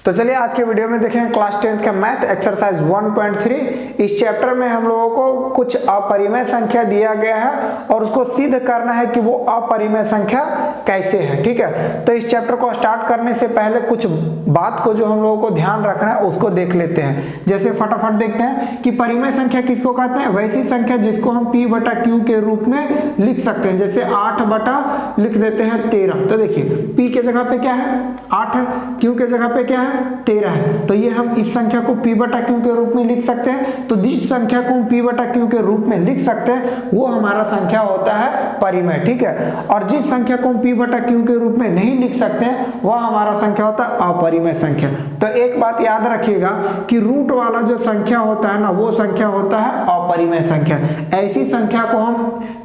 तो चलिए आज के वीडियो में देखें क्लास 10th का मैथ एक्सरसाइज 1.3। इस चैप्टर में हम लोगों को कुछ अपरिमेय संख्या दिया गया है और उसको सिद्ध करना है कि वो अपरिमेय संख्या कैसे है। ठीक है, तो इस चैप्टर को स्टार्ट करने से पहले कुछ बात को जो हम लोगों को ध्यान रखना है उसको देख लेते हैं। जैसे फटाफट देखते हैं कि परिमेय संख्या किसको कहते हैं, वैसी संख्या जिसको हम p बटा q के रूप में लिख सकते हैं। जैसे 8 बटा लिख देते हैं 13, तो देखिए p के जगह पे क्या है 8 है, q के जगह पे क्या है 13 है, तो ये हम इस संख्या को p बटा q के रूप में लिख सकते हैं। तो जिस संख्या को हम p बटा q के रूप में लिख सकते हैं वो हमारा संख्या होता है परिमेय। ठीक है, और जिस संख्या को हम p बटा q के रूप में नहीं लिख सकते हैं वह हमारा संख्या होता है अपरिमेय संख्या। तो एक बात याद रखिएगा कि रूट वाला जो संख्या होता है ना वो संख्या होता है अपरिमेय संख्या। ऐसी संख्या को हम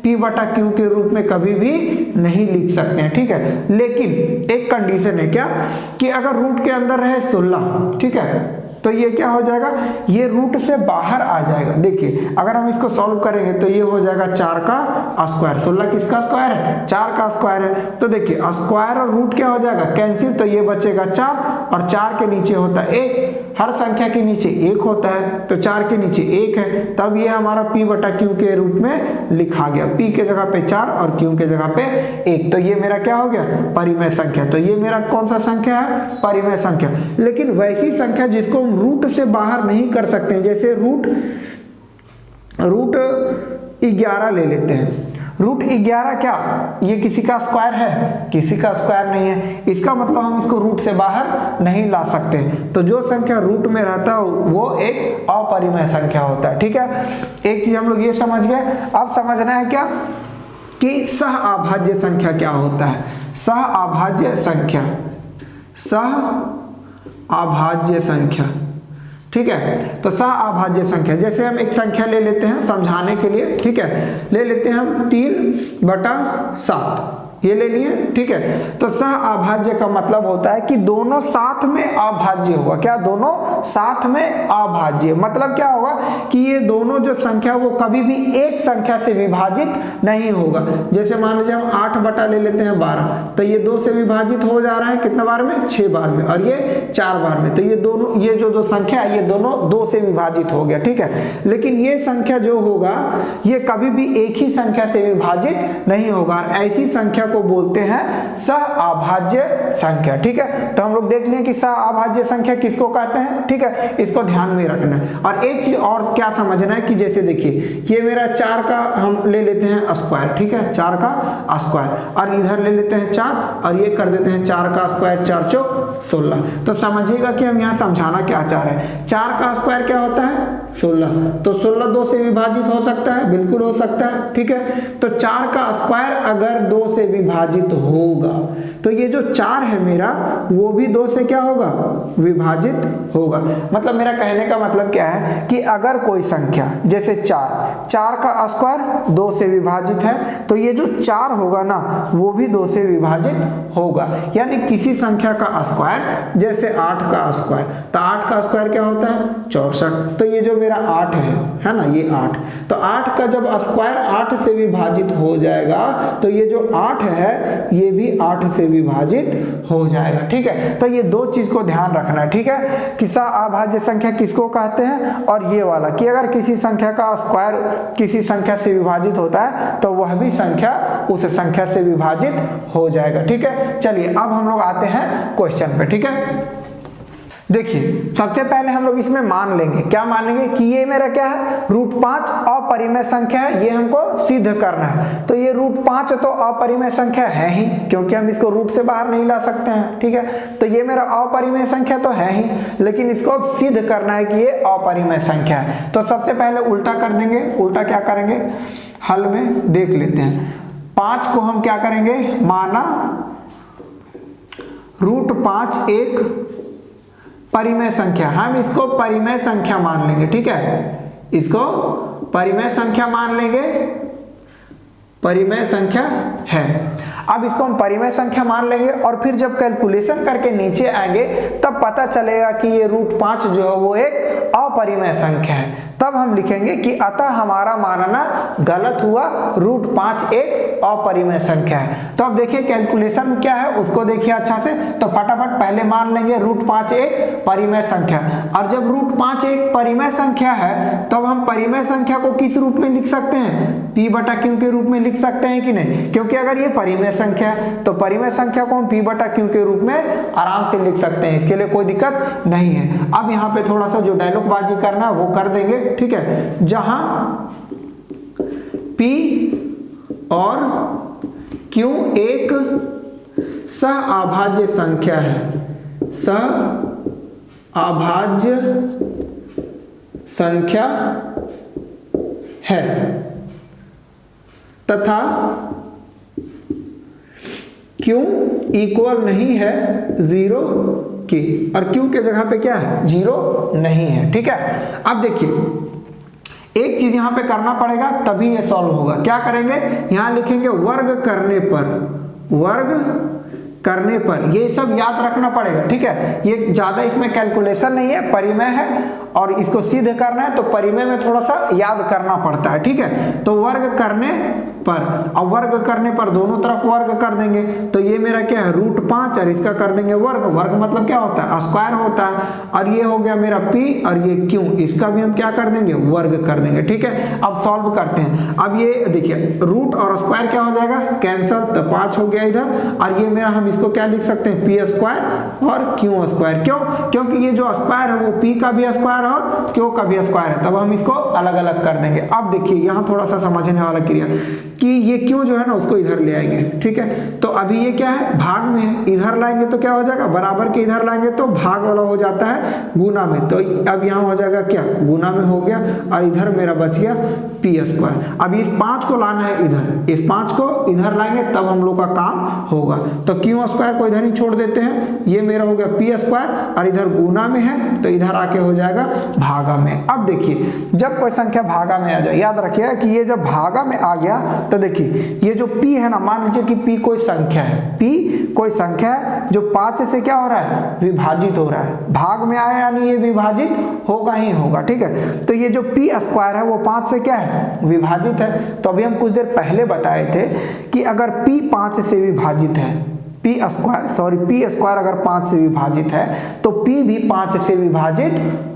p बटा q के रूप में कभी भी नहीं लिख सकते हैं। ठीक है, लेकिन एक कंडीशन है क्या कि अगर रूट के अंदर रहे 16, ठीक है, तो ये क्या हो जाएगा, ये रूट से बाहर आ जाएगा। देखिए अगर हम इसको सॉल्व करेंगे तो ये हो जाएगा 4 का स्क्वायर। 16 किसका स्क्वायर है, 4 का स्क्वायर है। तो देखिए स्क्वायर और रूट क्या हो जाएगा कैंसिल, तो ये बचेगा 4 और 4 के नीचे होता है 1। हर संख्या के नीचे 1 होता है, तो 4 के नीचे 1 है, तब ये हमारा p बटा q के रूप में लिखा गया। p के जगह पे 4 और q के जगह पे 1, तो ये मेरा क्या हो गया परिमेय संख्या। तो ये मेरा कौन सा संख्या है, परिमेय संख्या। लेकिन वैसी संख्या जिसको हम रूट से बाहर नहीं कर सकते हैं, जैसे रूट 11 ले लेते हैं। रूट 11 क्या ये किसी का स्क्वायर है, किसी का स्क्वायर नहीं है, इसका मतलब हम इसको रूट से बाहर नहीं ला सकते। तो जो संख्या रूट में रहता है वो एक अपरिमेय संख्या होता है। ठीक है, एक चीज हम लोग ये समझ गए। अब समझना है क्या कि सह अभाज्य संख्या क्या होता है। सह अभाज्य संख्या, सह अभाज्य संख्या, ठीक है, तो सह अभाज्य संख्या जैसे हम एक संख्या ले लेते हैं समझाने के लिए। ठीक है, ले लेते हैं हम 3 बटा 7, ये ले लिए। ठीक है, तो सह अभाज्य का मतलब होता है कि दोनों साथ में अभाज्य होगा। क्या, दोनों साथ में अभाज्य, मतलब क्या होगा कि ये दोनों जो संख्या वो कभी भी एक संख्या से विभाजित नहीं होगा। जैसे मान लीजिए हम 8 बटा ले लेते हैं 12, तो ये 2 से विभाजित हो जा रहा है कितना बार में, 6 बार में, और ये 4 बार में, तो ये दोनों, ये जो दो संख्या है ये दोनों 2 से विभाजित हो गया। ठीक है, लेकिन ये संख्या जो होगा ये कभी भी एक ही संख्या से विभाजित नहीं होगा, और ऐसी संख्या को बोलते हैं सह अभाज्य संख्या। ठीक है, तो हम लोग देख लें कि सह अभाज्य संख्या किसको कहते हैं। ठीक है, इसको ध्यान में रखना है। और एक चीज और क्या समझना है कि जैसे देखिए ये मेरा 4 का हम ले लेते हैं स्क्वायर। ठीक है, 4 का स्क्वायर, और इधर ले लेते हैं 4 और ये कर देते हैं 4 का स्क्वायर, 4 चौक 16। तो समझिएगा कि हम यहाँ समझाना क्या चाह रहे हैं। 4 का स्क्वायर क्या होता है 16, तो 16 2 से विभाजित हो सकता है, बिल्कुल हो सकता है। ठीक है, तो 4 का स्क्वायर अगर 2 से विभाजित होगा तो ये जो 4 है मेरा वो भी 2 से क्या होगा, विभाजित होगा। मतलब मेरा कहने का मतलब क्या है कि अगर कोई संख्या जैसे 4 का स्क्वायर 2 से विभाजित है तो ये जो 4 होगा ना वो भी 2 से विभाजित होगा। यानी किसी संख्या का स्क्वायर जैसे 8 का स्क्वायर, तो 8 का स्क्वायर क्या होता है 64, तो ये जो मेरा 8 है ना, ये 8, तो 8 का जब स्क्वायर 8 से विभाजित हो जाएगा तो ये जो 8 है ये भी 8 से विभाजित हो जाएगा। ठीक है, तो ये दो चीज को ध्यान रखना है। ठीक है, कि सह अभाज्य संख्या किसको कहते हैं, और ये वाला कि अगर किसी संख्या का स्क्वायर किसी संख्या से विभाजित होता है तो वह भी संख्या उस संख्या से विभाजित हो जाएगा। ठीक है, चलिए अब हम लोग आते हैं क्वेश्चन पे। ठीक है, देखिए सबसे पहले हम लोग इसमें मान लेंगे, क्या मानेंगे कि ये मेरा क्या है √5 अपरिमेय संख्या है, ये हमको सिद्ध करना है। तो ये √5 तो अपरिमेय संख्या है ही, क्योंकि हम इसको रूट से बाहर नहीं ला सकते हैं। ठीक है, तो ये मेरा अपरिमेय संख्या तो है ही, लेकिन इसको सिद्ध करना है कि ये अपरिमेय संख्या है। तो सबसे पहले उल्टा कर देंगे। उल्टा क्या करेंगे, हल में देख लेते हैं। 5 को हम क्या करेंगे, माना √5 एक परिमेय संख्या, हम इसको परिमेय संख्या मान लेंगे। ठीक है, इसको परिमेय संख्या मान लेंगे, परिमेय संख्या है। अब इसको हम परिमेय संख्या मान लेंगे और फिर जब कैलकुलेशन करके नीचे आएंगे तब पता चलेगा कि ये √5 जो है वो एक अपरिमेय संख्या है। तब हम लिखेंगे कि अतः हमारा मानना गलत हुआ, √5 एक अपरिमेय संख्या है। तो अब देखिए कैलकुलेशन क्या है उसको देखिए अच्छा से। तो फटाफट पहले मान लेंगे √5 एक परिमेय संख्या, और जब √5 एक परिमेय संख्या है तब हम परिमेय संख्या को किस रूप में लिख सकते हैं, p/q के रूप में लिख सकते हैं कि नहीं, क्योंकि अगर ये परिमेय संख्या है तो परिमेय संख्या को हम p/q के रूप में आराम से लिख सकते हैं, इसके लिए कोई दिक्कत नहीं है। अब यहाँ पे थोड़ा सा जो डायलॉग बाजी करना है वो कर देंगे, ठीक है। जहां p और q एक सह-अभाज्य संख्या है, सह-अभाज्य संख्या है, तथा q इक्वल नहीं है 0 की, और q के जगह पे क्या है 0 नहीं है, ठीक है। अब देखिए एक चीज यहां पे करना पड़ेगा तभी ये सॉल्व होगा। क्या करेंगे, यहां लिखेंगे वर्ग करने पर, वर्ग करने पर, ये सब याद रखना पड़ेगा, ठीक है। ये ज्यादा इसमें कैलकुलेशन नहीं है, परिमेय है और इसको सिद्ध करना है तो परिमेय में थोड़ा सा याद करना पड़ता है, ठीक है। तो वर्ग करने पर, अब वर्ग करने पर दोनों तरफ वर्ग कर देंगे, तो ये मेरा क्या है √5 और इसका कर देंगे वर्ग। वर्ग मतलब क्या होता है, स्क्वायर होता है। और ये हो गया मेरा p और ये q, इसका भी हम क्या कर देंगे वर्ग कर देंगे, ठीक है। अब सॉल्व करते हैं। अब ये देखिए रूट और स्क्वायर क्या हो जाएगा कैंसल, तो 5 हो गया इधर, और ये मेरा हम इसको क्या लिख सकते हैं p² और q²। क्यों, क्योंकि ये जो स्क्वायर है वो p का भी स्क्वायर और q का भी स्क्वायर है, तब हम इसको अलग अलग कर देंगे। अब देखिए यहाँ थोड़ा सा समझने वाला क्रिया कि ये q जो है ना उसको इधर ले आएंगे, ठीक है। तो अभी ये क्या है भाग में है, इधर लाएंगे तो क्या हो जाएगा बराबर के, इधर लाएंगे तो भाग वाला हो जाता है गुना में, तो अब यहाँ हो जाएगा क्या गुना में हो गया, और इधर मेरा बच गया p²। अब इस 5 को लाना है इधर, इस 5 को इधर लाएंगे तब हम लोग का काम होगा। तो q² को इधर ही छोड़ देते हैं, ये मेरा हो गया p² और इधर गुना में है तो इधर आके हो जाएगा भागा में। अब देखिए जब कोई संख्या भागा में आ जाए, याद रखिएगा कि ये जब भागा में आ गया तो देखिए ये जो p है ना, मान लीजिए कि p कोई संख्या है, p कोई संख्या है जो 5 से क्या हो रहा है विभाजित हो रहा है, भाग में आया यानी ये विभाजित होगा ही होगा, ठीक है। तो ये जो p² है वो 5 से क्या है विभाजित है। तो अभी हम कुछ देर पहले बताए थे कि अगर p 5 से विभाजित है, p² अगर 5 से विभाजित है तो p भी 5 से विभाजित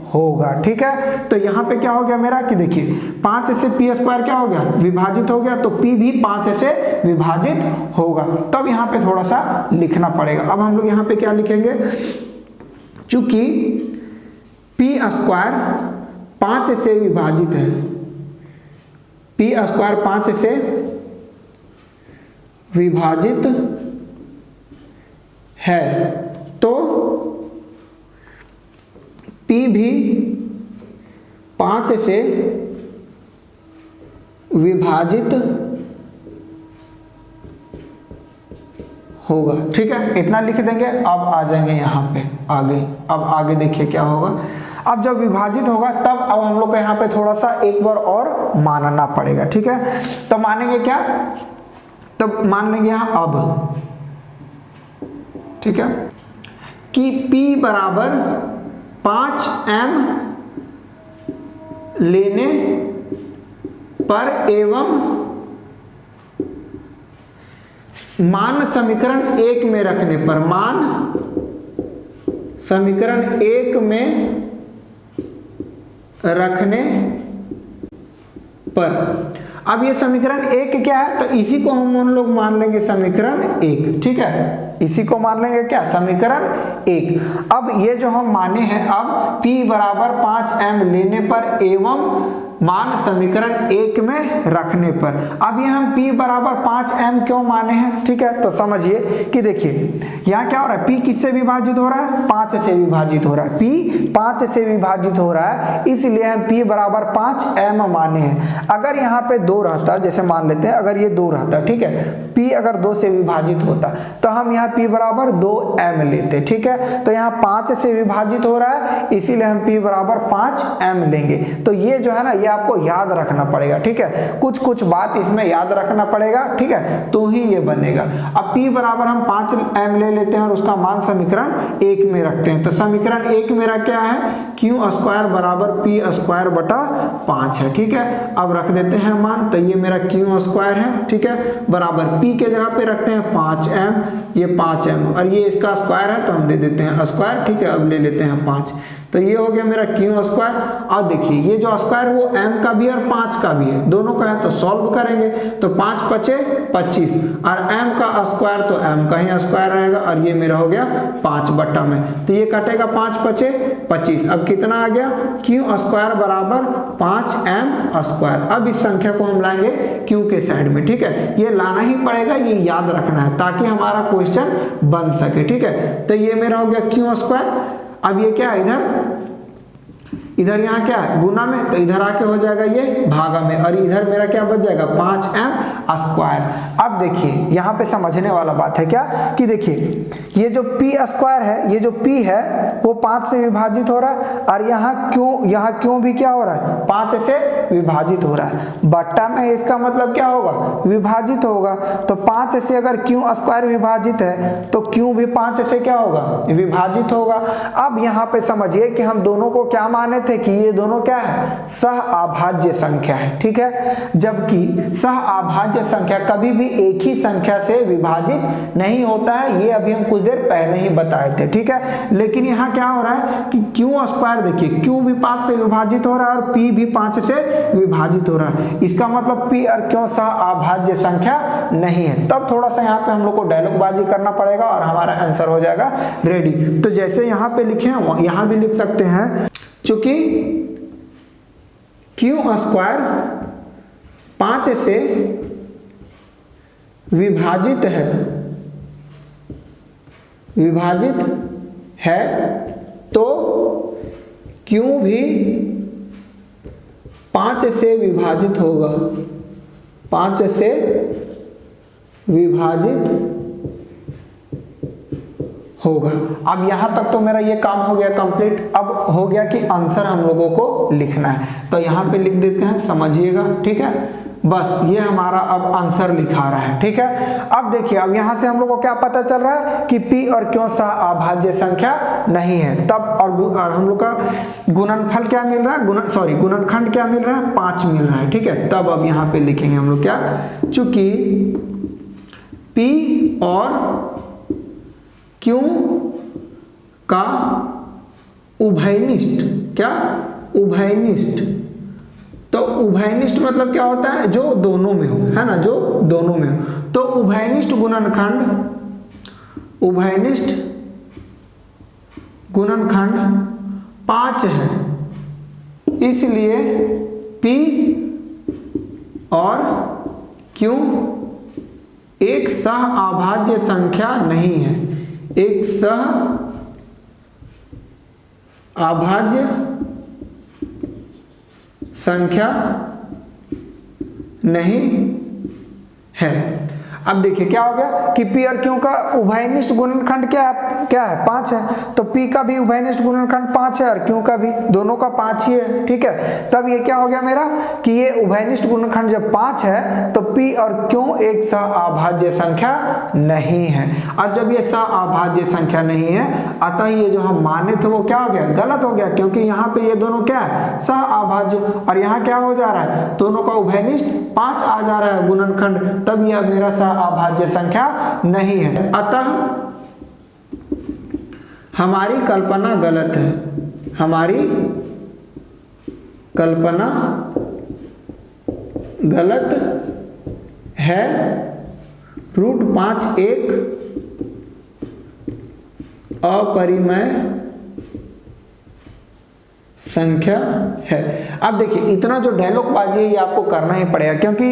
होगा, ठीक है। तो यहाँ पे क्या हो गया मेरा कि देखिए 5 से p² क्या हो गया विभाजित हो गया, तो p भी 5 से विभाजित होगा। तब यहाँ पे थोड़ा सा लिखना पड़ेगा। अब हम लोग यहाँ पे क्या लिखेंगे, चूंकि p² 5 से विभाजित है, p² 5 से विभाजित है तो p भी 5 से विभाजित होगा, ठीक है। इतना लिख देंगे। अब आ जाएंगे यहाँ पे आगे। अब आगे देखिए क्या होगा, अब जब विभाजित होगा तब अब हम लोग को यहाँ पे थोड़ा सा एक बार और मानना पड़ेगा, ठीक है। तो मानेंगे क्या, तब मान लेंगे यहाँ अब, ठीक है, कि p बराबर 5m लेने पर एवं मान समीकरण 1 में रखने पर, मान समीकरण 1 में रखने पर। अब ये समीकरण 1 क्या है, तो इसी को हम लोग मान लेंगे समीकरण 1, ठीक है। इसी को मान लेंगे क्या समीकरण 1। अब ये जो हम माने हैं, अब p बराबर 5m लेने पर एवं मान समीकरण 1 में रखने पर। अब ये हम p बराबर 5m क्यों माने हैं, ठीक है। तो समझिए कि देखिए यहाँ क्या हो रहा है, p किससे विभाजित हो रहा है 5 से विभाजित हो रहा है, p 5 से विभाजित हो रहा है, इसलिए हम p बराबर 5m माने हैं। अगर यहाँ पे 2 रहता, जैसे मान लेते हैं अगर ये 2 रहता, ठीक है, p अगर 2 से विभाजित होता तो हम यहाँ p बराबर 2m लेते, ठीक है। तो यहाँ 5 से विभाजित हो रहा है इसीलिए हम p बराबर 5m लेंगे। तो ये जो है ना ये ये आपको याद रखना पड़ेगा, ठीक है, कुछ कुछ बात इसमें याद रखना पड़ेगा, ठीक है, तो ही ये बनेगा। अब P बराबर हम 5m ले लेते हैं और उसका मान समीकरण 1 में रखते हैं। तो समीकरण 1 मेरा क्या है, q स्क्वायर बराबर p स्क्वायर बटा 5 है, ठीक है। अब रख देते हैं मान, तो ये मेरा q स्क्वायर है, ठीक है, बराबर p के जगह पे रखते हैं 5m, ये 5m और ये इसका स्क्वायर है तो हम दे देते हैं स्क्वायर, ठीक है। अब ले लेते हैं 5, तो ये हो गया मेरा q स्क्वायर। अब देखिए ये जो स्क्वायर वो m का भी है और 5 का भी है, दोनों का है, तो सॉल्व करेंगे तो 5 पचे 25 और m का स्क्वायर तो m का ही स्क्वायर रहेगा और ये मेरा हो गया 5 बट्टा में, तो ये कटेगा 5 पचे 25। अब कितना आ गया, q स्क्वायर बराबर 5m स्क्वायर। अब इस संख्या को हम लाएंगे q के साइड में, ठीक है, ये लाना ही पड़ेगा, ये याद रखना है ताकि हमारा क्वेश्चन बन सके, ठीक है। तो ये मेरा हो गया q स्क्वायर। अब ये क्या है, इधर यहाँ क्या है गुना में, तो इधर आके हो जाएगा ये भागा में और इधर मेरा क्या बच जाएगा 5m स्क्वायर। अब देखिए यहाँ पे समझने वाला बात है क्या कि देखिए ये जो p स्क्वायर है, ये जो p है वो 5 से विभाजित हो रहा है और यहाँ क्यों भी क्या हो रहा है 5 से विभाजित हो रहा है, बट्टा में इसका मतलब क्या होगा विभाजित होगा। तो 5 से अगर q स्क्वायर विभाजित है तो q भी 5 से क्या होगा विभाजित होगा। अब यहाँ पे समझिए कि हम दोनों को क्या माने थे कि ये दोनों क्या है सह अभाज्य संख्या है, ठीक है, जबकि सह अभाज्य संख्या कभी भी एक ही संख्या से विभाजित नहीं होता है, ये अभी हम कुछ देर पहले ही बताए थे, ठीक है। लेकिन यहाँ क्या हो रहा है कि q स्क्वायर देखिए q भी 5 से विभाजित हो रहा है और p भी 5 से विभाजित हो रहा है, इसका मतलब p और q सह अभाज्य संख्या नहीं है। तब थोड़ा सा यहाँ पे हम लोग को डायलॉग बाजी करना पड़ेगा और हमारा आंसर हो जाएगा रेडी। तो जैसे यहाँ पे लिखे हैं यहाँ भी लिख सकते हैं, चूंकि q स्क्वायर 5 से विभाजित है तो q भी 5 से विभाजित होगा, 5 से विभाजित होगा। अब यहाँ तक तो मेरा ये काम हो गया कंप्लीट। अब हो गया कि आंसर हम लोगों को लिखना है, तो यहाँ पे लिख देते हैं, समझिएगा, ठीक है। बस ये हमारा अब आंसर लिखा रहा है, ठीक है। अब देखिए अब यहाँ से हम लोग को क्या पता चल रहा है कि p और q सह अभाज्य संख्या नहीं है। तब और हम लोग का गुणनफल क्या मिल रहा है, गुणनखंड क्या मिल रहा है 5 मिल रहा है, ठीक है। तब अब यहाँ पे लिखेंगे हम लोग क्या, चूंकि p और q का उभयनिष्ठ, क्या उभयनिष्ठ, तो उभयनिष्ठ मतलब क्या होता है जो दोनों में हो, है ना, जो दोनों में हो। तो उभयनिष्ठ गुणनखंड 5 है, इसलिए p और q एक सह अभाज्य संख्या नहीं है, एक सह अभाज्य संख्या नहीं है। अब देखिए क्या हो गया कि p और q का उभयनिष्ठ गुणनखंड क्या है 5 है, तो p का भी उभयनिष्ठ गुणनखंड 5 है और q का भी, दोनों का 5 ही है, ठीक है। तब ये क्या हो गया मेरा कि ये उभयनिष्ठ गुणनखंड जब 5 है तो p और q एक सह अभाज्य संख्या नहीं है, और जब ये सह अभाज्य संख्या नहीं है अतः ये जो हम माने थे वो क्या हो गया गलत हो गया, क्योंकि यहाँ पे ये दोनों क्या है सह अभाज्य और यहाँ क्या हो जा रहा है दोनों का उभयनिष्ठ 5 आ जा रहा है गुणनखंड, तब यह मेरा सह अभाज्य संख्या नहीं है। अतः हमारी कल्पना गलत है, हमारी कल्पना गलत है, √5 एक अपरिमेय संख्या है। अब देखिए इतना जो डायलॉग बाजी है ये आपको करना ही पड़ेगा, क्योंकि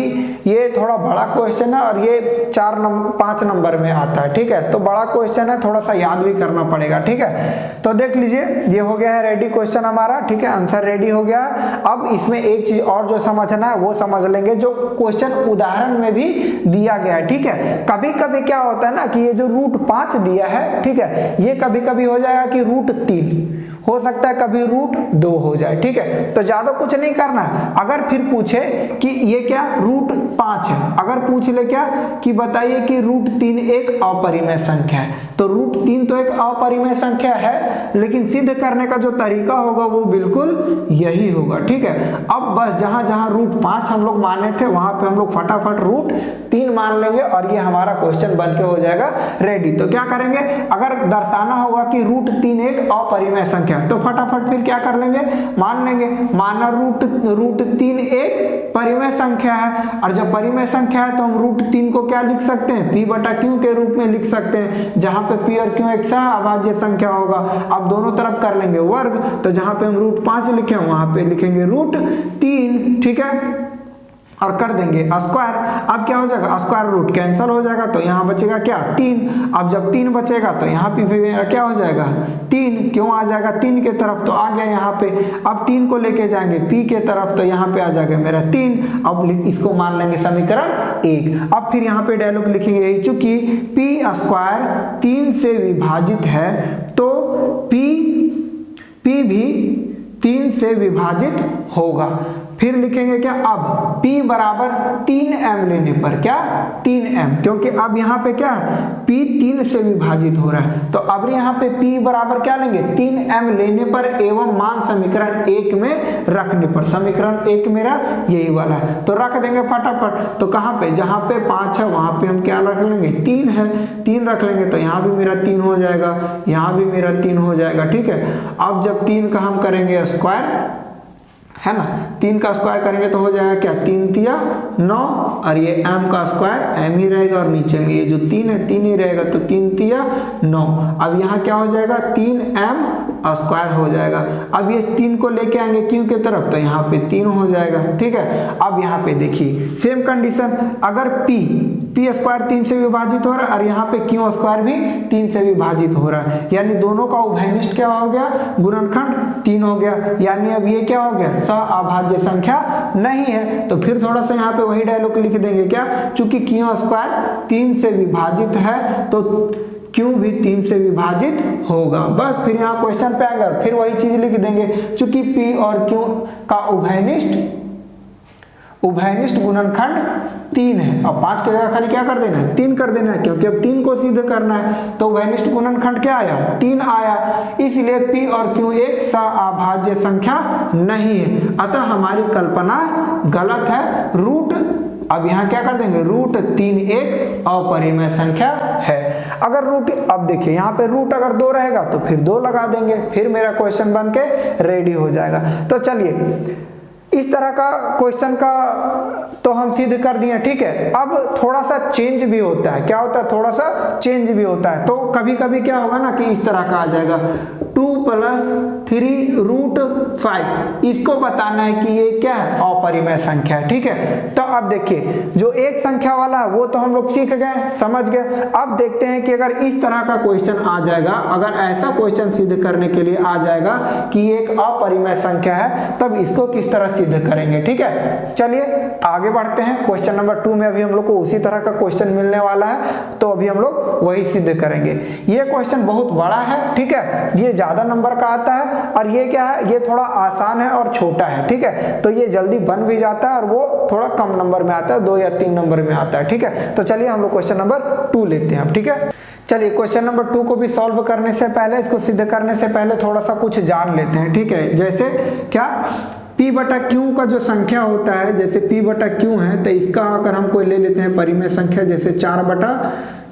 ये थोड़ा बड़ा क्वेश्चन है और ये 5 नंबर में आता है, ठीक है। तो बड़ा क्वेश्चन है, थोड़ा सा याद भी करना पड़ेगा, ठीक है। तो देख लीजिए ये हो गया है रेडी क्वेश्चन हमारा, ठीक है, आंसर रेडी हो गया। अब इसमें एक चीज और जो समझना है वो समझ लेंगे, जो क्वेश्चन उदाहरण में भी दिया गया है, ठीक है। कभी कभी क्या होता है ना कि ये जो √5 दिया है, ठीक है, ये कभी कभी हो जाएगा कि √3 हो सकता है कभी रूट 2 हो जाए, ठीक है। तो ज्यादा कुछ नहीं करना है। अगर फिर पूछे कि ये क्या रूट 5 है, अगर पूछ ले क्या कि बताइए कि रूट 3 एक अपरिमेय संख्या है, तो रूट 3 तो एक अपरिमेय संख्या है, लेकिन सिद्ध करने का जो तरीका होगा वो बिल्कुल यही होगा, ठीक है। अब बस जहां जहां रूट 5 हम लोग माने थे वहां पे हम लोग फटाफट रूट 3 मान लेंगे और ये हमारा क्वेश्चन बन के हो जाएगा रेडी। तो क्या करेंगे, अगर दर्शाना होगा कि रूट 3 एक अपरिमेय संख्या है तो फटाफट फिर क्या कर लेंगे, मान लेंगे, माना रूट 3 एक परिमेय संख्या है, और जब परिमेय संख्या है तो हम रूट 3 को क्या लिख सकते हैं, p बटा q के रूप में लिख सकते हैं, जहां पे p और q एक सहअभाज्य संख्या होगा। अब दोनों तरफ कर लेंगे वर्ग, तो जहां पे हम रूट 5 लिखे वहां पे लिखेंगे रूट 3, ठीक है, और कर देंगे स्क्वायर। अब क्या हो जाएगा, स्क्वायर रूट कैंसिल हो जाएगा, तो यहाँ बचेगा क्या 3। अब जब 3 बचेगा तो यहाँ पे मेरा क्या हो जाएगा 3, क्यों आ जाएगा 3 के तरफ, तो आ गया यहाँ पे। अब 3 को लेके जाएंगे p के तरफ, तो यहाँ पे आ जाएगा मेरा 3। अब इसको मान लेंगे समीकरण 1। अब फिर यहाँ पे डायलॉग लिखेंगे यही, चूंकि p स्क्वायर 3 से विभाजित है तो p भी 3 से विभाजित होगा। फिर लिखेंगे क्या, अब p बराबर 3m लेने पर क्या 3m, क्योंकि अब यहाँ पे क्या है p 3 से विभाजित हो रहा है, तो अब यहाँ पे p बराबर क्या लेंगे 3m लेने पर एवं मान समीकरण 1 में रखने पर। समीकरण 1 मेरा यही वाला है, तो रख देंगे फटाफट। तो कहाँ पे, जहाँ पे 5 है वहां पे हम क्या रख लेंगे 3 है, 3 रख लेंगे, तो यहाँ भी मेरा 3 हो जाएगा, यहाँ भी मेरा 3 हो जाएगा, ठीक है। अब जब 3 का हम करेंगे स्क्वायर, है ना, 3 का स्क्वायर करेंगे तो हो जाएगा क्या 3 तिया 9, और ये m का स्क्वायर m ही रहेगा, और नीचे में ये जो 3 है 3 ही रहेगा, तो 3 तिया 9। अब यहाँ क्या हो जाएगा 3m स्क्वायर हो जाएगा। अब ये 3 को लेके आएंगे q के तरफ, तो यहाँ पे 3 हो जाएगा, ठीक है। अब यहाँ पे देखिए सेम कंडीशन, अगर p स्क्वायर 3 से विभाजित हो रहा है और यहाँ पे q स्क्वायर भी 3 से विभाजित हो रहा है, यानी दोनों का उभयनिष्ठ क्या हो गया, गुणनखंड 3 हो गया, यानी अब ये क्या हो गया सहअभाज्य संख्या नहीं है। तो फिर थोड़ा सा यहाँ पे वही डायलॉग लिख देंगे क्या, चूंकि q स्क्वायर 3 से विभाजित है तो q भी 3 से विभाजित होगा। बस फिर यहाँ क्वेश्चन पे आएगा फिर वही चीज लिख देंगे, चूंकि p और q का उभयनिष्ठ गुणनखंड 3 है, और 5 के जगह खाली क्या कर देना है 3 कर देना है, क्योंकि अब 3 को सिद्ध करना है, तो उभयनिष्ठ गुणनखंड क्या आया 3 आया, इसलिए p और q एक सहअभाज्य संख्या नहीं है, अतः हमारी कल्पना गलत है। रूट, अब यहाँ क्या कर देंगे रूट 3 एक अपरिमेय संख्या है। अगर रूट, अब देखिए यहाँ पे रूट अगर 2 रहेगा तो फिर 2 लगा देंगे, फिर मेरा क्वेश्चन बन के रेडी हो जाएगा। तो चलिए इस तरह का क्वेश्चन का तो हम सिद्ध कर दिए, ठीक है। अब थोड़ा सा चेंज भी होता है, क्या होता है थोड़ा सा चेंज भी होता है, तो कभी कभी क्या होगा ना कि इस तरह का आ जाएगा 2 + 3 रूट 5, इसको बताना है कि ये क्या है अपरिमेय संख्या है, ठीक है। तो अब देखिए जो एक संख्या वाला है वो तो हम लोग सीख गए, समझ गए। अब देखते हैं कि अगर इस तरह का क्वेश्चन आ जाएगा, अगर ऐसा क्वेश्चन सिद्ध करने के लिए आ जाएगा कि एक अपरिमेय संख्या है, तब इसको किस तरह सिद्ध करेंगे, ठीक है। चलिए आगे बढ़ते हैं। क्वेश्चन नंबर 2 में अभी हम लोग को उसी तरह का क्वेश्चन मिलने वाला है, तो अभी हम लोग वही सिद्ध करेंगे। ये क्वेश्चन बहुत बड़ा है, ठीक है, ये ज्यादा नंबर का आता है, और ये क्या है ये थोड़ा आसान है और छोटा है, ठीक है। तो ये जल्दी बन भी जाता है और वो थोड़ा कम नंबर में आता है, 2 या 3 नंबर में आता है, ठीक है। तो चलिए हम लोग क्वेश्चन नंबर 2 लेते हैं, ठीक है। चलिए क्वेश्चन नंबर 2 को भी सॉल्व करने से पहले, इसको सिद्ध करने से पहले थोड़ा सा कुछ जान लेते हैं, ठीक है। जैसे क्या p बटा q का जो संख्या होता है, जैसे p बटा q है, तो इसका अगर हम कोई ले लेते हैं परिमेय संख्या, जैसे 4 बटा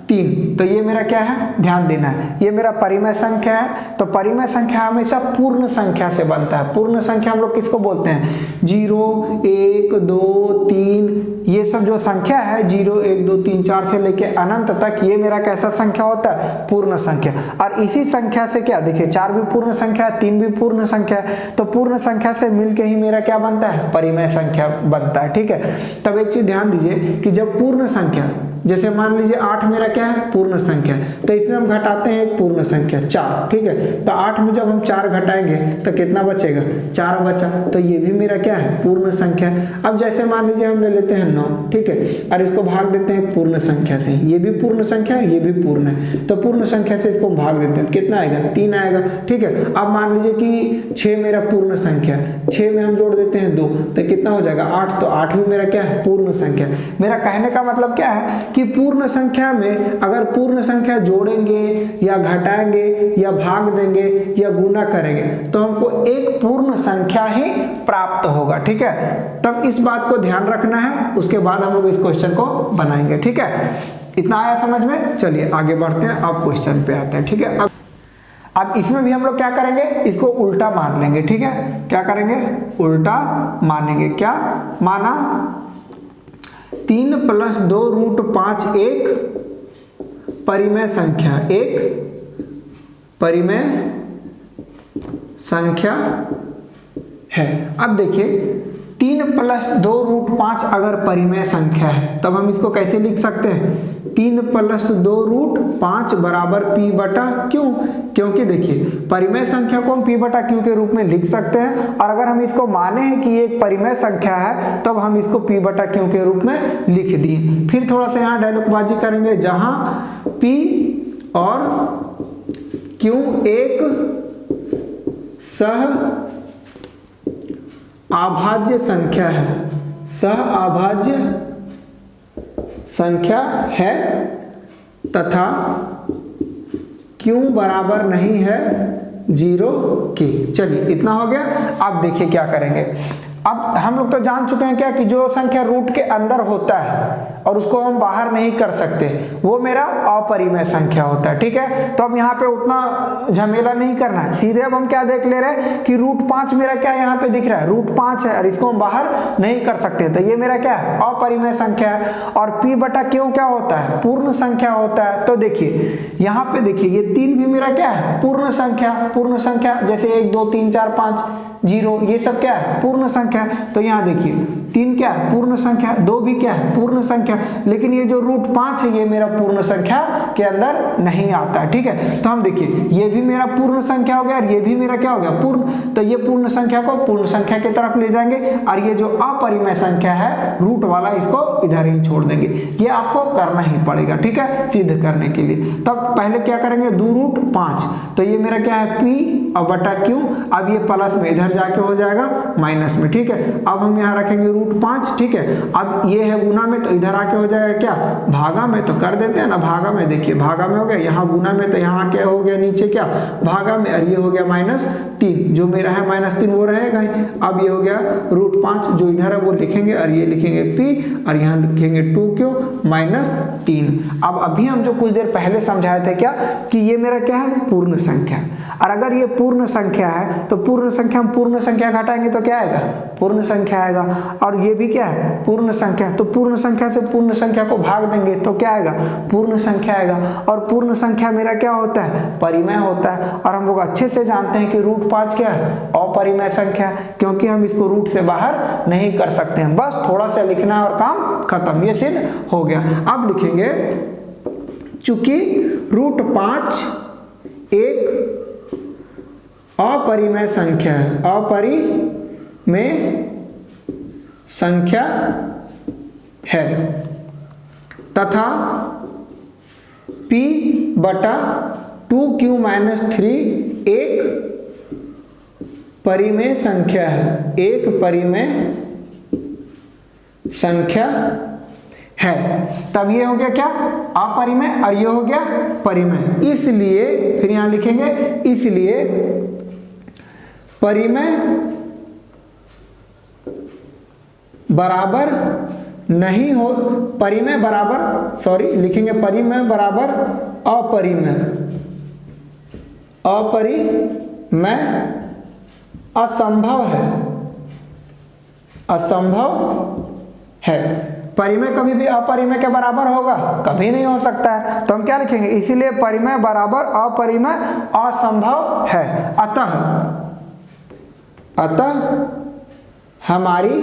3, तो ये मेरा क्या है ध्यान देना है, ये मेरा परिमेय संख्या है। तो परिमेय संख्या हमेशा पूर्ण संख्या से बनता है। पूर्ण संख्या हम लोग किसको बोलते हैं 0 1 2 3, ये सब जो संख्या है 0 1 2 3 4 से लेके अनंत तक, ये मेरा कैसा संख्या होता है पूर्ण संख्या। और इसी संख्या से क्या देखिए 4 भी पूर्ण संख्या है, 3 भी पूर्ण संख्या है, तो पूर्ण संख्या से मिलके ही मेरा क्या बनता है परिमेय संख्या बनता है, ठीक है। तब एक चीज ध्यान दीजिए कि जब पूर्ण संख्या जैसे मान लीजिए 8 मेरा क्या है, पूर्ण संख्या है, तो इसमें हम घटाते हैं एक पूर्ण संख्या 4, ठीक है। तो 8 में जब हम 4 घटाएंगे तो कितना बचेगा, 4 बचा, तो ये भी मेरा क्या है, पूर्ण संख्या है। अब जैसे मान लीजिए हम ले लेते हैं 9, ठीक है, और इसको भाग देते हैं पूर्ण संख्या से, ये भी पूर्ण संख्या है, ये भी पूर्ण है, तो पूर्ण संख्या से इसको भाग देते हैं, कितना आएगा, 3 आएगा, ठीक है। अब मान लीजिए कि 6 मेरा पूर्ण संख्या, 6 में हम जोड़ देते हैं 2, तो कितना हो जाएगा, 8, तो 8 भी मेरा क्या है, पूर्ण संख्या। मेरा कहने का मतलब क्या है कि पूर्ण संख्या में अगर पूर्ण संख्या जोड़ेंगे या घटाएंगे या भाग देंगे या गुना करेंगे तो हमको एक पूर्ण संख्या ही प्राप्त होगा, ठीक है। तब इस बात को ध्यान रखना है, उसके बाद हम लोग इस क्वेश्चन को बनाएंगे, ठीक है। इतना आया समझ में, चलिए आगे बढ़ते हैं, अब क्वेश्चन पे आते हैं, ठीक है। अब इसमें भी हम लोग क्या करेंगे, इसको उल्टा मान लेंगे, ठीक है। क्या करेंगे, उल्टा मानेंगे। क्या माना, 3 + 2 √5 एक परिमेय संख्या, एक परिमेय संख्या है। अब देखिए 3 + 2 √5 अगर परिमेय संख्या है तब हम इसको कैसे लिख सकते हैं, 3 + 2 √5 बराबर p/q, क्योंकि देखिए परिमेय संख्या को हम p/q के रूप में लिख सकते हैं, और अगर हम इसको माने हैं कि एक परिमेय संख्या है तब हम इसको p/q के रूप में लिख दिए। फिर थोड़ा सा यहाँ डायलॉगबाजी करेंगे, जहां p और q एक सह अभाज्य संख्या है, सह अभाज्य संख्या है तथा q बराबर नहीं है 0 के। चलिए इतना हो गया। अब देखिए क्या करेंगे, अब हम लोग तो जान चुके हैं क्या कि जो संख्या रूट के अंदर होता है और उसको हम बाहर नहीं कर सकते वो मेरा अपरिमेय संख्या होता है, ठीक है। तो अब यहाँ पे उतना झमेला नहीं करना है, सीधे अब हम क्या देख ले रहे हैं कि √5 मेरा क्या यहाँ पे दिख रहा है, √5 है और इसको हम बाहर नहीं कर सकते, तो ये मेरा क्या है, अपरिमेय संख्या है। और p/q क्या होता है, पूर्ण संख्या होता है। तो देखिए यहाँ पे देखिए ये 3 भी मेरा क्या है, पूर्ण संख्या, पूर्ण संख्या, जैसे 1 2 3 4 5 0 ये सब क्या है, पूर्ण संख्या। तो यहाँ देखिए 3 क्या है, पूर्ण संख्या, 2 भी क्या है, पूर्ण संख्या, लेकिन ये जो √5 है ये मेरा पूर्ण संख्या के अंदर नहीं आता है, ठीक है। तो हम देखिए ये भी मेरा पूर्ण संख्या हो गया और ये भी मेरा क्या हो गया, पूर्ण। तो ये पूर्ण संख्या को पूर्ण संख्या की तरफ ले जाएंगे और ये जो अपरिमेय संख्या है रूट वाला इसको इधर ही छोड़ देंगे। ये आपको करना ही पड़ेगा, ठीक है, सिद्ध करने के लिए। तब पहले क्या करेंगे, 2√5, तो ये मेरा क्या है, p/q। अब ये प्लस में इधर जाके हो जाएगा माइनस में, ठीक है। अब हम यहाँ रखेंगे √5, ठीक है। अब ये है गुना में, तो इधर आके हो जाएगा क्या, भागा में। तो कर देते हैं ना, भागा में, देखिए भागा में हो गया, यहाँ गुना में, तो यहाँ क्या हो गया, नीचे क्या, भागा में, और ये हो गया -3, जो मेरा है -3 वो रहेगा ही। अब ये हो गया √5, जो इधर है वो लिखेंगे और ये लिखेंगे p और यहाँ लिखेंगे 2q -3। अब अभी हम जो कुछ देर पहले समझाए थे क्या कि ये मेरा क्या है, पूर्ण संख्या। और अगर ये पूर्ण संख्या है तो पूर्ण संख्या, हम पूर्ण संख्या घटाएंगे तो क्या आएगा, पूर्ण संख्या आएगा। और ये भी क्या है, पूर्ण संख्या, तो पूर्ण संख्या से पूर्ण संख्या को भाग देंगे तो क्या आएगा, पूर्ण संख्या आएगा। और पूर्ण संख्या मेरा क्या होता है, परिमेय होता है। और हम लोग अच्छे से जानते हैं कि √5 क्या है, अपरिमेय संख्या, क्योंकि हम इसको रूट से बाहर नहीं कर सकते हैं, बस थोड़ा सा लिखना है और काम खत्म, ये सिद्ध हो गया। अब लिखेंगे, चूंकि √5 एक अपरिमेय संख्या है, अपरिमेय संख्या है तथा p/2q -3 एक परिमेय संख्या है, एक परिमेय संख्या है। तब ये हो गया क्या, अपरिमेय, और ये हो गया परिमेय। इसलिए फिर यहां लिखेंगे, इसलिए परिमेय बराबर नहीं हो, परिमेय बराबर, सॉरी लिखेंगे परिमेय बराबर अपरिमेय, अपरिमेय असंभव है, असंभव है। परिमेय कभी भी अपरिमेय के बराबर होगा, कभी नहीं हो सकता है। तो हम क्या लिखेंगे, इसीलिए परिमेय बराबर अपरिमेय असंभव है। अतः हमारी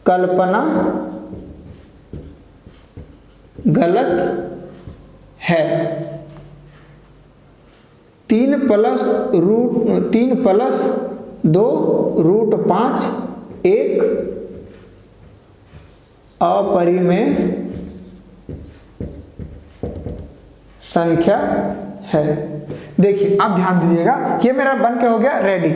कल्पना गलत है। 3 प्लस 2 रूट 5 एक अपरिमेय संख्या है। देखिए आप ध्यान दीजिएगा, ये मेरा बन के हो गया रेडी।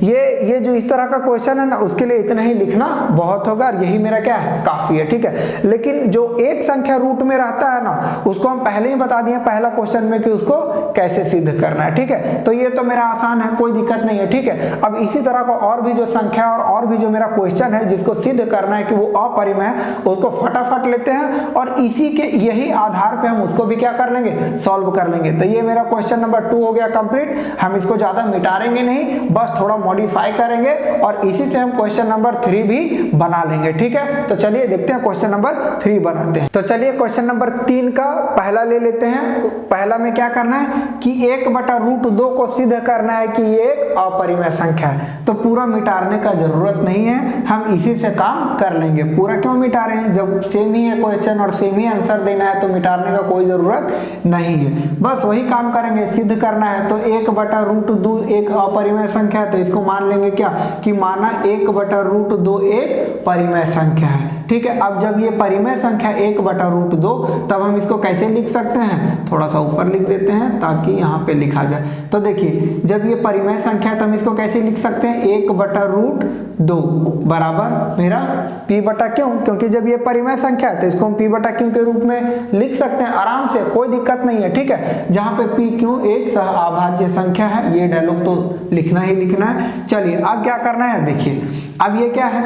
ये जो इस तरह का क्वेश्चन है ना, उसके लिए इतना ही लिखना बहुत होगा और यही मेरा क्या है, काफी है, ठीक है। लेकिन जो एक संख्या रूट में रहता है ना, उसको हम पहले ही बता दिए पहला क्वेश्चन में कि उसको कैसे सिद्ध करना है, ठीक है। तो ये तो मेरा आसान है, कोई दिक्कत नहीं है, ठीक है। अब इसी तरह का और भी जो संख्या और भी जो मेरा क्वेश्चन है जिसको सिद्ध करना है कि वो अपरिमेय है, उसको फटाफट लेते हैं और इसी के यही आधार पे हम उसको भी क्या कर लेंगे, सॉल्व कर लेंगे। तो ये मेरा क्वेश्चन नंबर 2 हो गया कंप्लीट। हम इसको ज्यादा मिटाएंगे नहीं, बस थोड़ा मॉडिफाई करेंगे और इसी से हम क्वेश्चन नंबर 3 भी बना लेंगे, ठीक है। तो चलिए देखते हैं क्वेश्चन नंबर 3 बनाते हैं। तो चलिए क्वेश्चन नंबर 3 का पहला ले लेते हैं। पहला में क्या करना है कि 1/√2 को सिद्ध करना है कि ये एक अपरिमेय संख्या है। तो पूरा मिटाने का जरूरत नहीं है, हम इसी से काम कर लेंगे। पूरा क्यों मिटा रहे हैं, जब सेम ही है क्वेश्चन और सेम ही आंसर देना है तो मिटाने का कोई जरूरत नहीं है। बस वही काम करेंगे, सिद्ध करना है। तो 1/√2 एक अपरिमेय संख्या है, तो इसको मान लेंगे क्या कि माना 1/√2 एक परिमेय संख्या है, ठीक है। अब जब ये परिमेय संख्या 1/√2, तब हम इसको कैसे लिख सकते हैं, थोड़ा सा ऊपर लिख देते हैं ताकि यहाँ पे लिखा जाए। तो देखिए जब ये परिमेय संख्या है तो हम इसको कैसे लिख सकते हैं, 1/√2 बराबर मेरा p बटा क्यों, क्योंकि जब ये परिमेय संख्या है तो इसको हम p बटा क्यों के रूप में लिख सकते हैं आराम से, कोई दिक्कत नहीं है, ठीक है। जहाँ पे p क्यों एक सहअभाज्य संख्या है, ये डायलॉग तो लिखना ही लिखना है। चलिए अब क्या करना है, देखिए अब ये क्या है,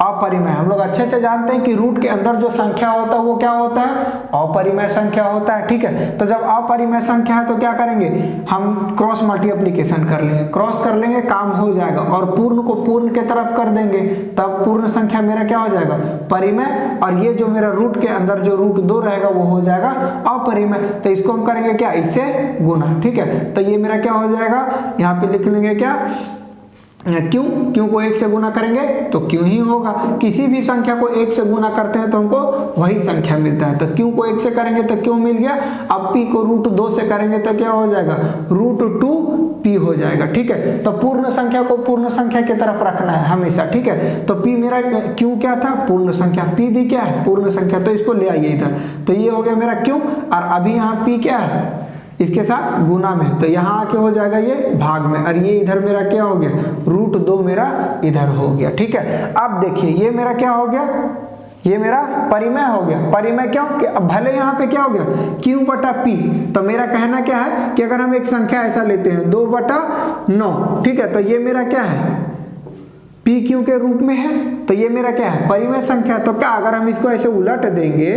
अपरिमेय। हम लोग अच्छे से जानते हैं कि रूट के अंदर जो संख्या होता है वो क्या होता है, अपरिमेय संख्या होता है, ठीक है। तो जब अपरिमेय संख्या है तो क्या करेंगे, हम क्रॉस मल्टीप्लिकेशन कर लेंगे, क्रॉस कर लेंगे, काम हो जाएगा और पूर्ण को पूर्ण के तरफ कर देंगे, तब पूर्ण संख्या मेरा क्या हो जाएगा, परिमेय। और ये जो मेरा रूट के अंदर जो √2 रहेगा वो हो जाएगा अपरिमेय। तो इसको हम करेंगे क्या, इससे गुना, ठीक है। तो ये मेरा क्या हो जाएगा, यहाँ पे लिख लेंगे क्या, क्यों को 1 से गुना करेंगे तो क्यों ही होगा। किसी भी संख्या को 1 से गुना करते हैं तो हमको वही संख्या मिलता है। तो क्यों को 1 से करेंगे तो क्यों मिल गया। अब p को √2 से करेंगे तो क्या हो जाएगा, √2p हो जाएगा, ठीक है। तो पूर्ण संख्या को पूर्ण संख्या की तरफ रखना है हमेशा, ठीक है। तो p मेरा क्यों क्या था, पूर्ण संख्या, p भी क्या है, पूर्ण संख्या, तो इसको ले आइए इधर। तो ये हो गया मेरा क्यों, और अभी यहाँ p क्या है, इसके साथ गुना में, तो यहाँ आके हो जाएगा ये भाग में, और ये इधर मेरा क्या हो गया, √2 मेरा इधर हो गया, ठीक है। अब देखिए ये मेरा क्या हो गया, ये मेरा परिमेय हो गया। परिमेय क्यों कि अब भले यहाँ पे क्या हो गया, q बटा p। तो मेरा कहना क्या है कि अगर हम एक संख्या ऐसा लेते हैं 2/9, ठीक है, तो ये मेरा क्या है, p q के रूप में है, तो ये मेरा क्या है, परिमेय संख्या। तो क्या अगर हम इसको ऐसे उलट देंगे,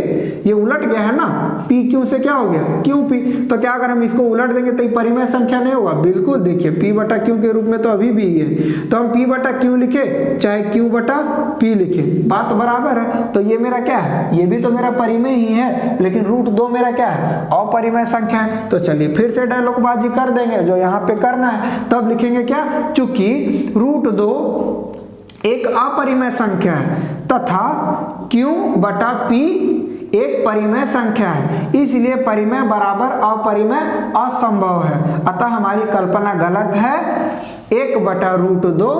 ये उलट गया है ना, p q से क्या हो गया, qp। तो क्या अगर हम इसको उलट देंगे तो ये परिमेय संख्या नहीं होगा, बिल्कुल। देखिए p बटा q के रूप में तो अभी भी है, तो हम p बटा q लिखे चाहे q बटा p लिखे, बात बराबर है। तो ये मेरा क्या है, ये भी तो मेरा परिमेय ही है, लेकिन √2 मेरा क्या है, अपरिमेय संख्या है। तो चलिए फिर से डायलॉगबाजी कर देंगे जो यहाँ पे करना है। तब लिखेंगे क्या, चूंकि √2 एक अपरिमेय संख्या है तथा q बटा p एक परिमेय संख्या है, इसलिए परिमेय बराबर अपरिमेय असंभव है। अतः हमारी कल्पना गलत है, 1/√2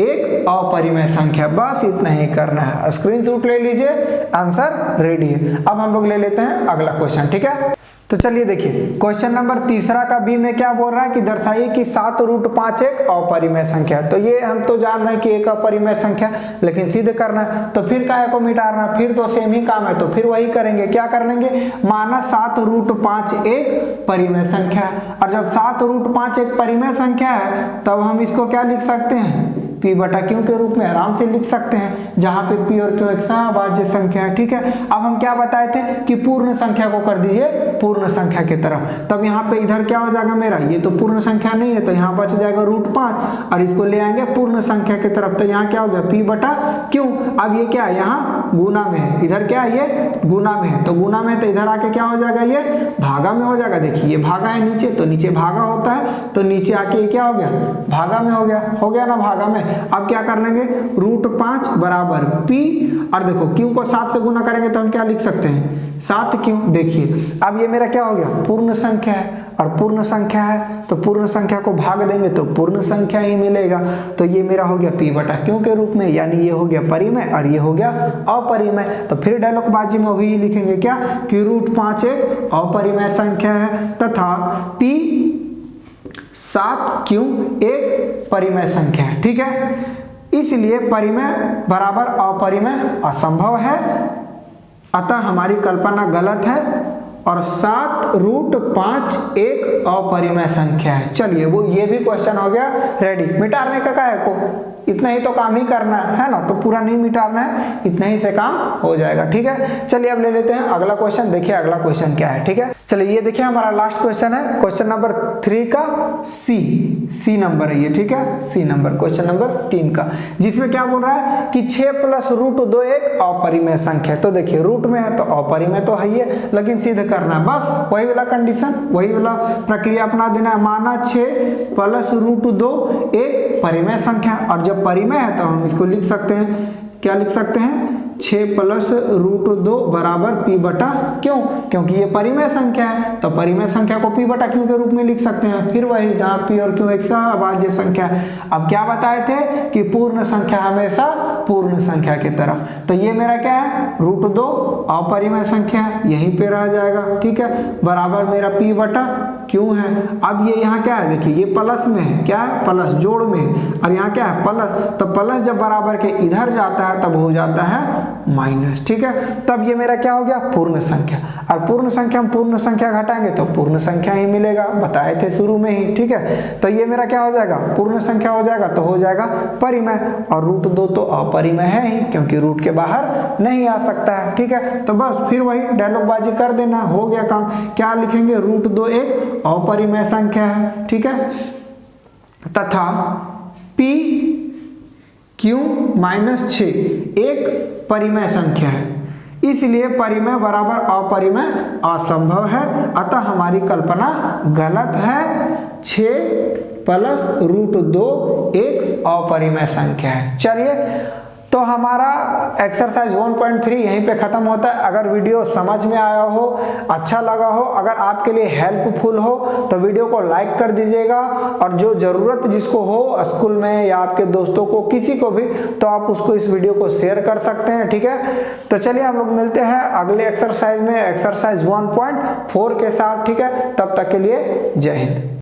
एक अपरिमेय संख्या। बस इतना ही करना है, स्क्रीनशॉट ले लीजिए, आंसर रेडी है। अब हम लोग ले लेते हैं अगला क्वेश्चन, ठीक है। तो चलिए देखिए क्वेश्चन नंबर 3 का बी में क्या बोल रहा है कि दर्शाइए कि 7√5 एक अपरिमेय संख्या है। तो ये हम तो जान रहे हैं कि एक अपरिमेय संख्या, लेकिन सिद्ध करना है तो फिर काहे को मिटाना, फिर तो सेम ही काम है, तो फिर वही करेंगे। क्या कर लेंगे, माना 7√5 एक परिमेय संख्या है, और जब 7√5 एक परिमेय संख्या है तब हम इसको क्या लिख सकते हैं, p बटा q के रूप में आराम से लिख सकते हैं, जहां पे p और q एक सहअभाज्य संख्या है, ठीक है। अब हम क्या बताए थे कि पूर्ण संख्या को कर दीजिए पूर्ण संख्या की तरफ, तब यहाँ पे इधर क्या हो जाएगा मेरा, ये तो पूर्ण संख्या नहीं है तो यहाँ बच जाएगा √5, और इसको ले आएंगे पूर्ण संख्या की तरफ, तो यहाँ क्या हो गया p बटा q। अब ये क्या है, यहाँ गुना में है, इधर क्या है ये गुना में है, तो गुना में है तो इधर आके क्या हो जाएगा ये भागा में हो जाएगा। देखिए ये भागा है नीचे, तो नीचे भागा होता है, तो नीचे आके ये क्या हो गया भागा में हो गया ना भागा में। अब क्या कर लेंगे √5 बराबर p, और देखो q को 7 से गुना करेंगे तो हम क्या लिख सकते हैं 7q। देखिए अब ये मेरा क्या हो गया पूर्ण संख्या है, और पूर्ण संख्या है तो पूर्ण संख्या को भाग देंगे तो पूर्ण संख्या ही मिलेगा, तो ये मेरा हो गया p बटा q के रूप में, यानी ये हो गया परिमेय और ये हो गया अपरिमेय। तो फिर डायलॉगबाजी में वही लिखेंगे क्या कि √5 एक अपरिमेय संख्या है तथा p 7q एक परिमेय संख्या है। ठीक है, इसलिए परिमेय बराबर अपरिमेय असंभव है, अतः हमारी कल्पना गलत है, और 7√5 एक अपरिमेय संख्या है। चलिए वो ये भी क्वेश्चन हो गया रेडी। मिटाने का है को इतना ही तो काम ही करना है ना, तो पूरा नहीं मिटाना है, इतना ही से काम हो जाएगा। ठीक है, चलिए अब ले लेते हैं अगला क्वेश्चन। देखिए अगला क्वेश्चन क्या है। ठीक है, चलिए ये देखिए हमारा लास्ट क्वेश्चन है, क्वेश्चन नंबर 3 का सी नंबर है ये। ठीक है, सी नंबर क्वेश्चन नंबर 3 का, जिसमें क्या बोल रहा है कि 6 + √2 एक अपरिमेय संख्या है। तो देखिए रूट में है तो अपरिमेय तो है ही है, लेकिन सिद्ध करना है, बस वही वाला कंडीशन, वही वाला प्रक्रिया अपना देना है। माना 6 + √2 एक परिमेय संख्या, और जब परिमेय है तो हम इसको लिख सकते हैं, क्या लिख सकते हैं 6 + √2 बराबर p बटा q, क्योंकि ये परिमेय संख्या है तो परिमेय संख्या को p बटा q के रूप में लिख सकते हैं। फिर वही जहाँ p और q एक सहअभाज्य संख्या है। अब क्या बताए थे कि पूर्ण संख्या हमेशा पूर्ण संख्या की तरफ, तो ये मेरा क्या है √2 अपरिमेय संख्या है, यहीं पे रह जाएगा। ठीक है, बराबर मेरा p बटा q है। अब ये यहाँ क्या है देखिए ये प्लस में है, क्या है प्लस जोड़ में है, और यहाँ क्या है प्लस, तो प्लस जब बराबर के इधर जाता है तब हो जाता है माइनस। ठीक है, तब ये मेरा क्या हो गया पूर्ण संख्या, और पूर्ण संख्या हम पूर्ण संख्या घटाएंगे तो पूर्ण संख्या ही मिलेगा, बताए थे शुरू में ही। ठीक है, तो ये मेरा क्या हो जाएगा पूर्ण संख्या हो जाएगा, तो हो जाएगा परिमेय, और √2 तो अपरिमेय है ही, क्योंकि रूट के बाहर नहीं आ सकता है। ठीक है, तो बस फिर वही डायलॉगबाजी कर देना, हो गया काम। क्या लिखेंगे √2 एक अपरिमेय संख्या है। ठीक है, तथा p q - 6 एक परिमेय संख्या है, इसलिए परिमेय बराबर अपरिमेय असंभव है, अतः हमारी कल्पना गलत है। 6 + √2 एक अपरिमेय संख्या है। चलिए तो हमारा एक्सरसाइज 1.3 यहीं पे खत्म होता है। अगर वीडियो समझ में आया हो, अच्छा लगा हो, अगर आपके लिए हेल्पफुल हो तो वीडियो को लाइक कर दीजिएगा, और जो ज़रूरत जिसको हो स्कूल में या आपके दोस्तों को किसी को भी, तो आप उसको इस वीडियो को शेयर कर सकते हैं। ठीक है, तो चलिए हम लोग मिलते हैं अगले एक्सरसाइज में, एक्सरसाइज 1.4 के साथ। ठीक है, तब तक के लिए जय हिंद।